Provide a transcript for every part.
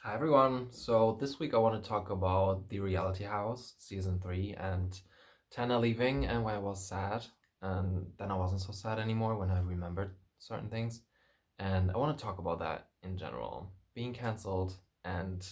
Hi everyone. So this week I want to talk about The Reality House season 3 and Tana leaving and why I was sad, and then I wasn't so sad anymore when I remembered certain things. And I want to talk about that in general, being cancelled and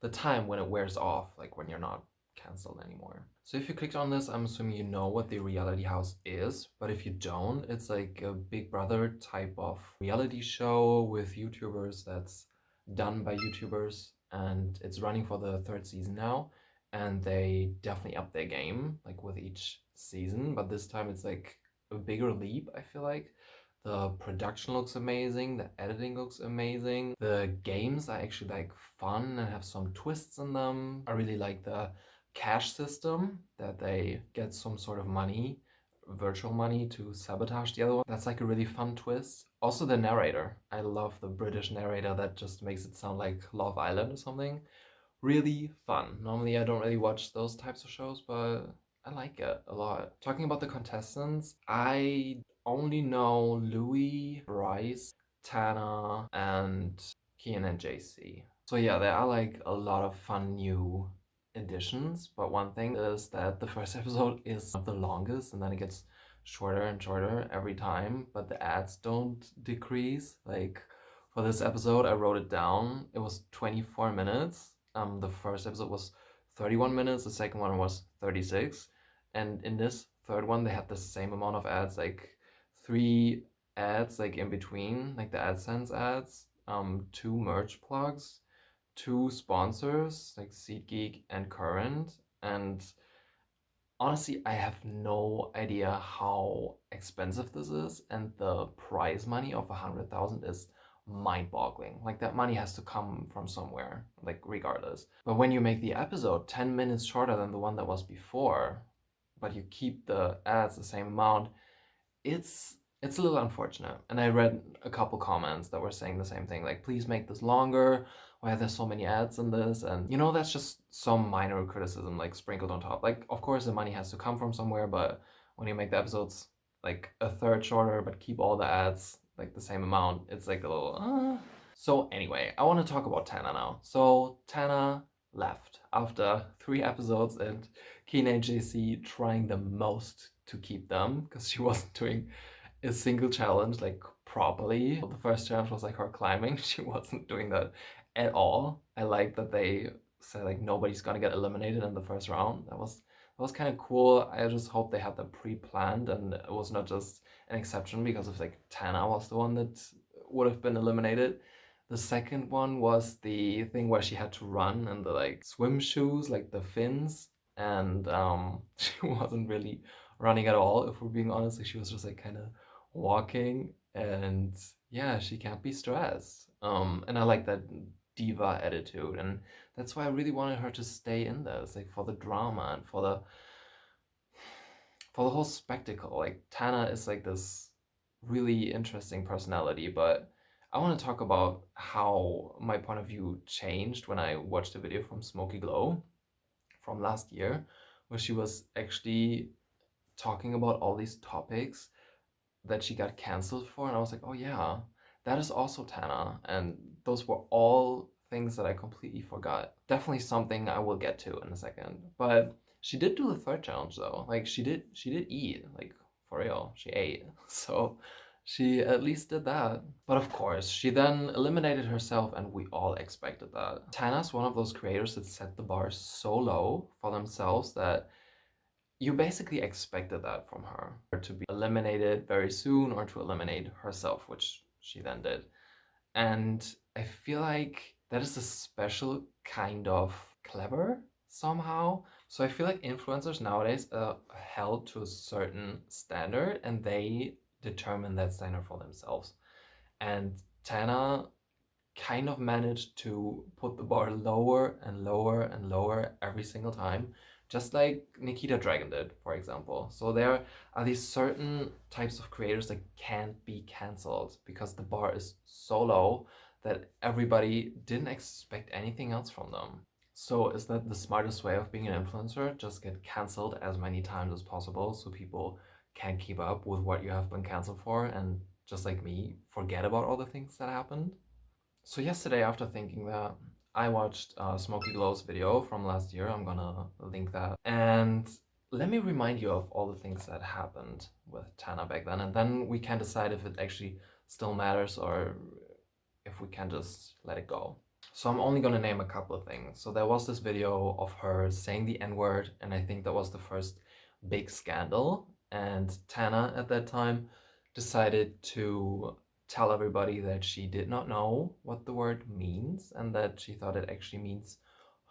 the time when it wears off, like when you're not cancelled anymore. So if you clicked on this, I'm assuming you know what the reality house is, but if you don't, it's like a Big Brother type of reality show with YouTubers that's done by YouTubers, and it's running for the third season now, and they definitely up their game like with each season, but this time it's like a bigger leap, I feel like. The production looks amazing, the editing looks amazing. The games are actually like fun and have some twists in them. I really like the cash system that they get some sort of money, virtual money, to sabotage the other one. That's like a really fun twist. Also the narrator. I love the British narrator that just makes it sound like Love Island or something. Really fun. Normally I don't really watch those types of shows, but I like it a lot. Talking about the contestants, I only know Louis, Bryce, Tana, and Kian and JC. So yeah, there are like a lot of fun new additions, but one thing is that the first episode is the longest and then it gets shorter and shorter every time, but the ads don't decrease. Like for this episode, I wrote it down. It was 24 minutes. The first episode was 31 minutes, the second one was 36. And in this third one, they had the same amount of ads, like three ads like in between, like the AdSense ads, two merch plugs, two sponsors like SeatGeek and Current, and honestly, I have no idea how expensive this is, and the prize money of 100,000 is mind-boggling. Like that money has to come from somewhere, like regardless. But when you make the episode 10 minutes shorter than the one that was before, but you keep the ads the same amount, it's a little unfortunate. And I read a couple comments that were saying the same thing, like, please make this longer. Why are there so many ads in this? And that's just some minor criticism like sprinkled on top. Like, of course the money has to come from somewhere, but when you make the episodes like a third shorter but keep all the ads like the same amount, it's like a little So anyway, I want to talk about Tana now. So Tana left after 3 episodes, and Keen and JC trying the most to keep them because she wasn't doing a single challenge like properly. The first challenge was like her climbing. She wasn't doing that at all. I like that they said like nobody's gonna get eliminated in the first round. That was kind of cool. I just hope they had that pre-planned and it was not just an exception because of like Tana was the one that would have been eliminated. The second one was the thing where she had to run in the like swim shoes, like the fins, and she wasn't really running at all, if we're being honest. Like she was just like kind of walking, and yeah, she can't be stressed. And I like that diva attitude, and that's why I really wanted her to stay in this, like for the drama and for the whole spectacle. Like Tana is like this really interesting personality, but I want to talk about how my point of view changed when I watched a video from Smoky Glow from last year, where she was actually talking about all these topics that she got canceled for, and I was like, oh yeah, that is also Tana, and those were all things that I completely forgot. Definitely something I will get to in a second. But she did do the third challenge though. Like she did eat, like for real, she ate. So she at least did that. But of course, she then eliminated herself, and we all expected that. Tana's one of those creators that set the bar so low for themselves that you basically expected that from her to be eliminated very soon or to eliminate herself, which she then did. And I feel like that is a special kind of clever somehow. So I feel like influencers nowadays are held to a certain standard and they determine that standard for themselves. And Tana kind of managed to put the bar lower and lower and lower every single time, just like Nikita Dragon did, for example. So there are these certain types of creators that can't be cancelled because the bar is so low that everybody didn't expect anything else from them. So is that the smartest way of being an influencer? Just get cancelled as many times as possible so people can't keep up with what you have been cancelled for, and just like me, forget about all the things that happened? So yesterday, after thinking that, I watched Smokey Glow's video from last year. I'm gonna link that. And let me remind you of all the things that happened with Tana back then, and then we can decide if it actually still matters or if we can just let it go. So I'm only gonna name a couple of things. So there was this video of her saying the N-word, and I think that was the first big scandal. And Tana at that time decided to tell everybody that she did not know what the word means and that she thought it actually means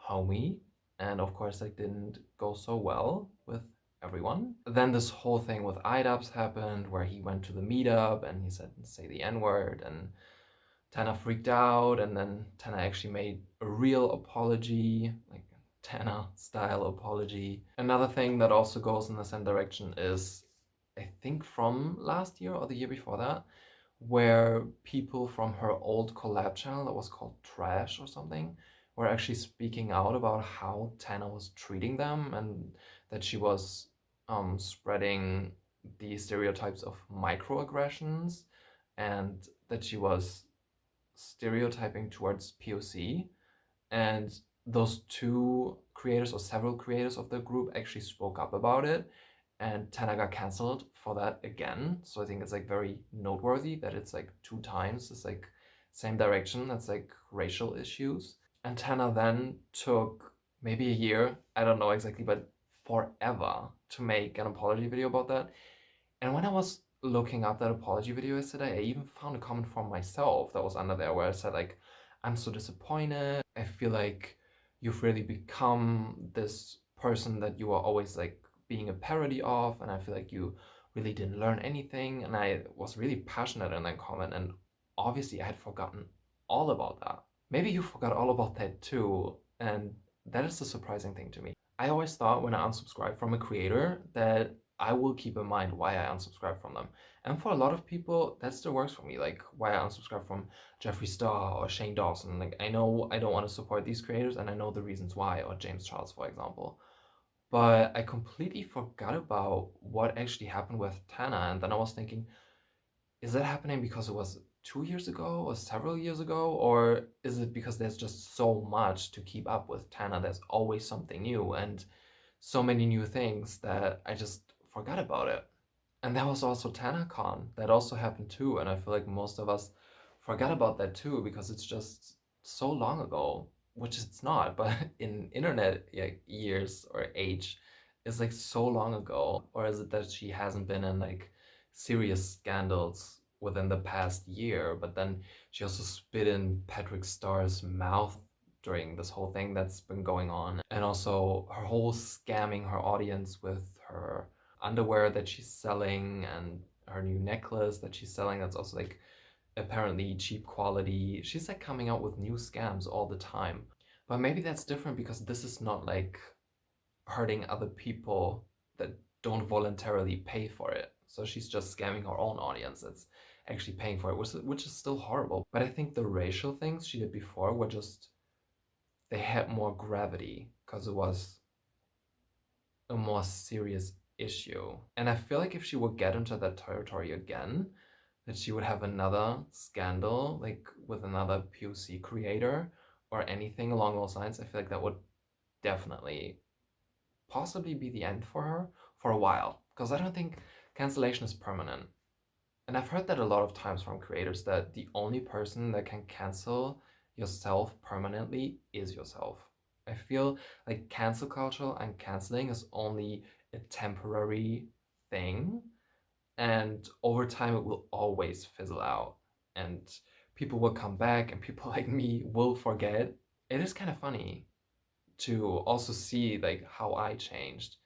homie. And of course, that didn't go so well with everyone. Then this whole thing with IDubbbz happened where he went to the meetup and he said, say the N-word, and Tana freaked out, and then Tana actually made a real apology, like a Tana style apology. Another thing that also goes in the same direction is, I think from last year or the year before that, where people from her old collab channel that was called Trash or something were actually speaking out about how Tana was treating them and that she was spreading the stereotypes of microaggressions and that she was stereotyping towards POC. And those two creators or several creators of the group actually spoke up about it, and Tana got cancelled for that again. So I think it's like very noteworthy that it's like two times this like same direction. That's like racial issues. And Tana then took maybe a year, I don't know exactly, but forever to make an apology video about that. And when I was looking up that apology video yesterday, I even found a comment from myself that was under there where I said like, I'm so disappointed. I feel like you've really become this person that you are always like being a parody of, and I feel like you really didn't learn anything. And I was really passionate in that comment, and obviously I had forgotten all about that. Maybe you forgot all about that too, and that is the surprising thing to me. I always thought when I unsubscribed from a creator that I will keep in mind why I unsubscribe from them. And for a lot of people, that still works for me. Like why I unsubscribe from Jeffree Star or Shane Dawson. Like I know I don't want to support these creators and I know the reasons why, or James Charles, for example. But I completely forgot about what actually happened with Tana. And then I was thinking, is that happening because it was 2 years ago or several years ago? Or is it because there's just so much to keep up with Tana? There's always something new and so many new things that I just forgot about it. And that was also TanaCon. That also happened too. And I feel like most of us forgot about that too because it's just so long ago, which it's not, but in internet years or age, it's like so long ago. Or is it that she hasn't been in like serious scandals within the past year, but then she also spit in Patrick Starr's mouth during this whole thing that's been going on. And also her whole scamming her audience with her underwear that she's selling and her new necklace that she's selling that's also like apparently cheap quality. She's like coming out with new scams all the time. But maybe that's different because this is not like hurting other people that don't voluntarily pay for it. So she's just scamming her own audience that's actually paying for it, which is still horrible. But I think the racial things she did before were just, they had more gravity because it was a more serious issue. And I feel like if she would get into that territory again, that she would have another scandal, like with another POC creator or anything along those lines. I feel like that would definitely possibly be the end for her for a while. Because I don't think cancellation is permanent. And I've heard that a lot of times from creators that the only person that can cancel yourself permanently is yourself. I feel like cancel culture and canceling is only a temporary thing, and over time it will always fizzle out, and people will come back, and people like me will forget. It is kind of funny to also see like how I changed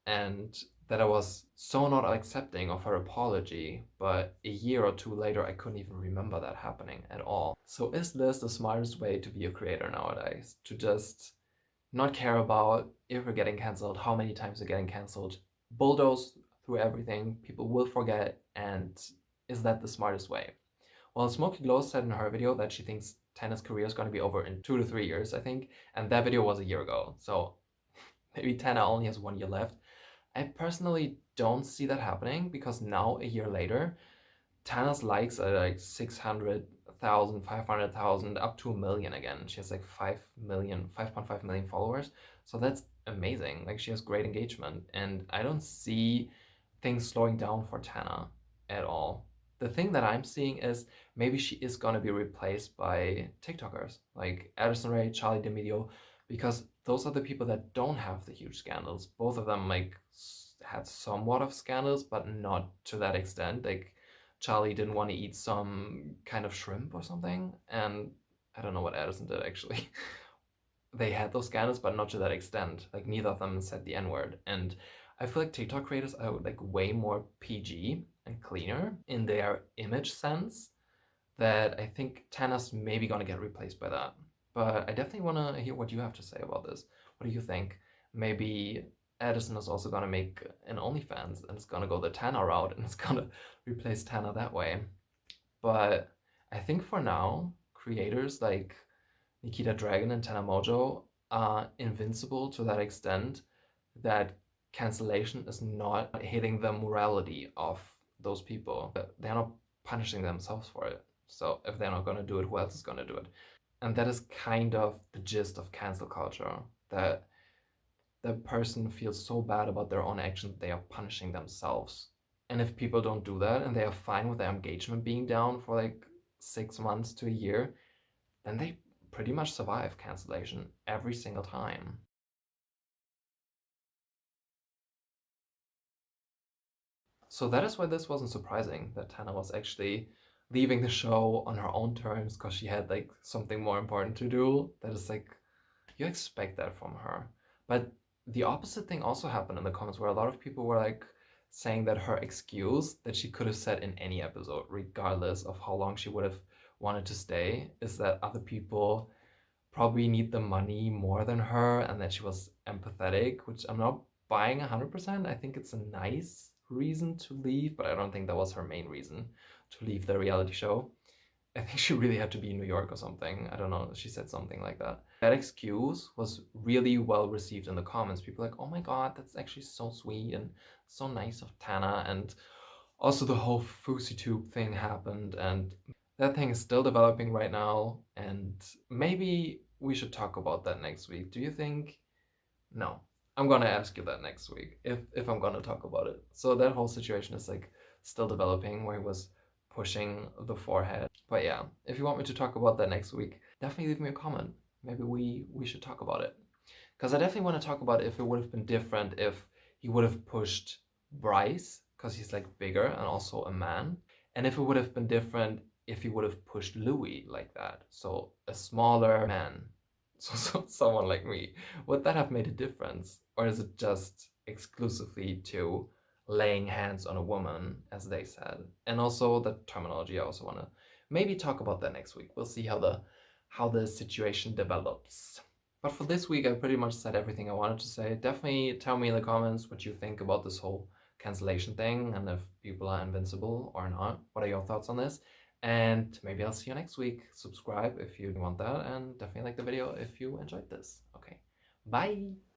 and that I was so not accepting of her apology, but a year or two later, I couldn't even remember that happening at all. So, is this the smartest way to be a creator nowadays? To just not care about if you're getting cancelled, how many times you're getting cancelled, bulldoze through everything, people will forget, and is that the smartest way? Well, Smokey Glow said in her video that she thinks Tana's career is going to be over in 2 to 3 years, I think, and that video was a year ago. So maybe Tana only has 1 year left. I personally don't see that happening because now, a year later, Tana's likes are like 600,000 100,000, 500,000, up to a million again. She has like 5.5 million followers. So that's amazing. Like she has great engagement. And I don't see things slowing down for Tana at all. The thing that I'm seeing is maybe she is gonna be replaced by TikTokers like Addison Rae, Charlie D'Amelio, because those are the people that don't have the huge scandals. Both of them like had somewhat of scandals, but not to that extent. Like Charlie didn't want to eat some kind of shrimp or something, and I don't know what Addison did actually. They had those scandals, but not to that extent. Like neither of them said the N word, and I feel like TikTok creators are like way more PG and cleaner in their image sense. That I think Tana's maybe gonna get replaced by that. But I definitely want to hear what you have to say about this. What do you think? Maybe Addison is also gonna make an OnlyFans and it's gonna go the Tana route and it's gonna replace Tana that way. But I think for now, creators like Nikita Dragon and Tana Mojo are invincible to that extent that cancellation is not hitting the morality of those people. They're not punishing themselves for it. So if they're not going to do it, who else is going to do it? And that is kind of the gist of cancel culture, that the person feels so bad about their own actions they are punishing themselves. And if people don't do that and they are fine with their engagement being down for like 6 months to a year, then they pretty much survive cancellation every single time. So that is why this wasn't surprising that Tana was actually leaving the show on her own terms because she had like something more important to do. That is like, you expect that from her. But the opposite thing also happened in the comments where a lot of people were like saying that her excuse that she could have said in any episode, regardless of how long she would have wanted to stay, is that other people probably need the money more than her and that she was empathetic, which I'm not buying 100%. I think it's a nice reason to leave, but I don't think that was her main reason to leave the reality show. I think she really had to be in New York or something. I don't know. She said something like that. That excuse was really well received in the comments. People were like, oh my God, that's actually so sweet and so nice of Tana. And also the whole FouseyTube thing happened, and that thing is still developing right now. And maybe we should talk about that next week. Do you think? No, I'm gonna ask you that next week if I'm gonna talk about it. So that whole situation is like still developing, where he was pushing the forehead. But yeah, if you want me to talk about that next week, definitely leave me a comment. Maybe we should talk about it. Because I definitely want to talk about if it would have been different if he would have pushed Bryce, because he's like bigger and also a man. And if it would have been different if he would have pushed Louis like that. So a smaller man. So someone like me. Would that have made a difference? Or is it just exclusively to laying hands on a woman, as they said? And also the terminology, I also want to maybe talk about that next week. We'll see how the situation develops. But for this week, I pretty much said everything I wanted to say. Definitely tell me in the comments what you think about this whole cancellation thing and if people are invincible or not. What are your thoughts on this? And maybe I'll see you next week. Subscribe if you want that, and definitely like the video if you enjoyed this. Okay, bye.